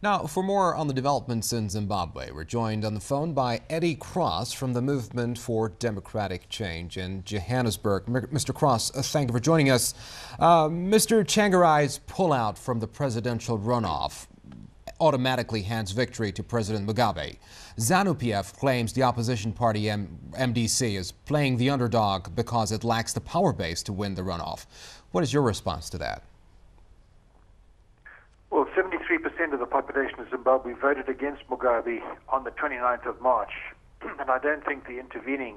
Now, for more on the developments in Zimbabwe, we're joined on the phone by Eddie Cross from the Movement for Democratic Change in Johannesburg. Mr. Cross, thank you for joining us. Mr. Tsvangarai's pullout from the presidential runoff automatically hands victory to President Mugabe. ZANU-PF claims the opposition party MDC is playing the underdog because it lacks the power base to win the runoff. What is your response to that? Well, 73% of the population of Zimbabwe voted against Mugabe on the 29th of March. And I don't think the intervening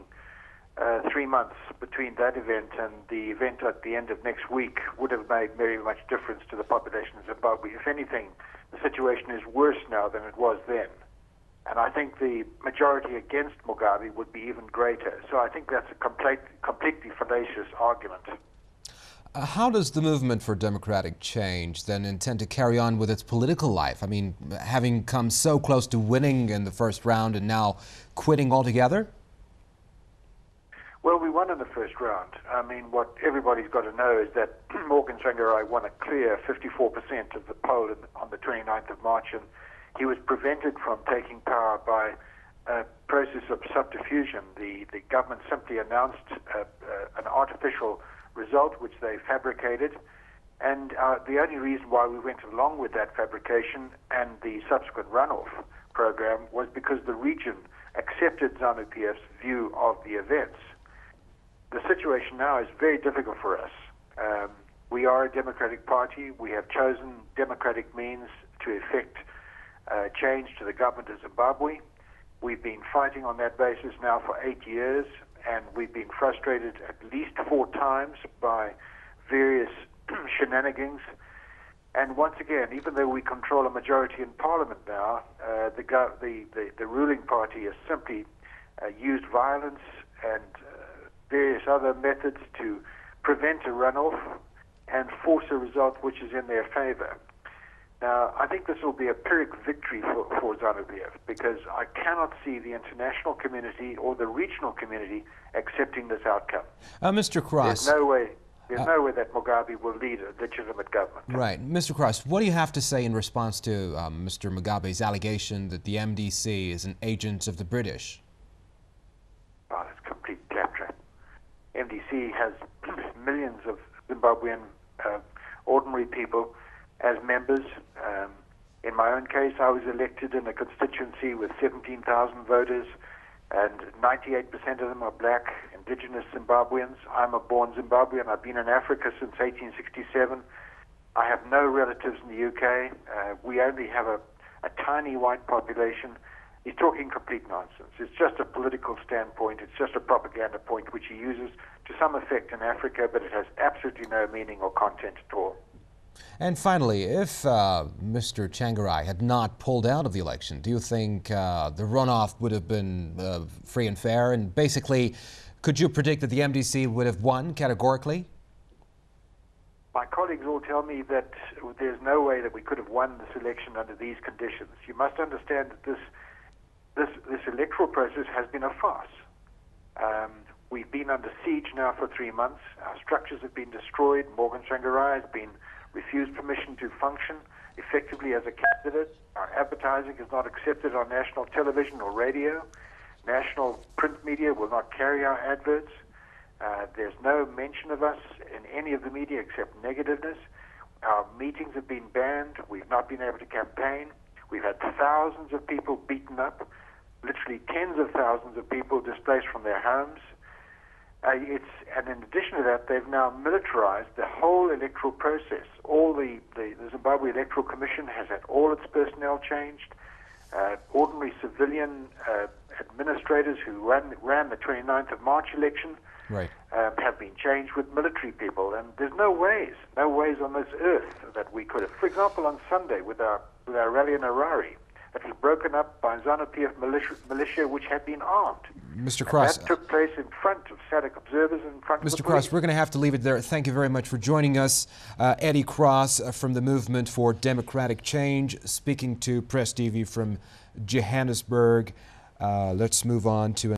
3 months between that event and the event at the end of next week would have made very much difference to the population of Zimbabwe. If anything, the situation is worse now than it was then. And I think the majority against Mugabe would be even greater. So I think that's a completely fallacious argument. How does the Movement for Democratic Change then intend to carry on with its political life? I mean, having come so close to winning in the first round and now quitting altogether? Well, we won in the first round. I mean, what everybody's got to know is that Morgan Tsvangarai won a clear 54% of the poll on the 29th of March, and he was prevented from taking power by a process of subterfusion. The government simply announced an artificial result which they fabricated, and the only reason why we went along with that fabrication and the subsequent runoff program was because the region accepted ZANU-PF's view of the events. The situation now is very difficult for us. We are a democratic party. We have chosen democratic means to effect change to the government of Zimbabwe. We've been fighting on that basis now for 8 years, and we've been frustrated at least 4 times by various shenanigans. And once again, even though we control a majority in Parliament now, the ruling party has simply used violence and various other methods to prevent a runoff and force a result which is in their favor. Now, I think this will be a Pyrrhic victory for ZANU-PF, because I cannot see the international community or the regional community accepting this outcome. Mr. Cross. There's no way that Mugabe will lead a legitimate government. Right. Mr. Cross, what do you have to say in response to Mr. Mugabe's allegation that the MDC is an agent of the British? Oh, that's complete claptrap. MDC has millions of Zimbabwean ordinary people as members. In my own case, I was elected in a constituency with 17,000 voters, and 98% of them are black, indigenous Zimbabweans. I'm a born Zimbabwean. I've been in Africa since 1867. I have no relatives in the UK. We only have a tiny white population. He's talking complete nonsense. It's just a political standpoint. It's just a propaganda point which he uses to some effect in Africa, but it has absolutely no meaning or content at all. And finally, if Mr. Tsvangarai had not pulled out of the election, do you think the runoff would have been free and fair? And basically, could you predict that the MDC would have won categorically? My colleagues all tell me that there's no way that we could have won this election under these conditions. You must understand that this electoral process has been a farce. We've been under siege now for 3 months. Our structures have been destroyed. Morgan Tsvangarai has been refused permission to function effectively as a candidate. Our advertising is not accepted on national television or radio. National print media will not carry our adverts. There's no mention of us in any of the media except negativeness. Our meetings have been banned. We've not been able to campaign. We've had thousands of people beaten up, literally tens of thousands of people displaced from their homes. And in addition to that, they've now militarized the whole electoral process. All the Zimbabwe Electoral Commission has had all its personnel changed. Ordinary civilian administrators who ran the 29th of March election have been changed with military people. And there's no ways on this earth that we could have. For example, on Sunday with our rally in Harare, that was broken up by ZANU-PF militia which had been armed. Mr. Cross, that took place in front of SADC observers, in front of the police. Mr. Cross, we're going to have to leave it there. Thank you very much for joining us. Eddie Cross from the Movement for Democratic Change, speaking to Press TV from Johannesburg. Let's move on to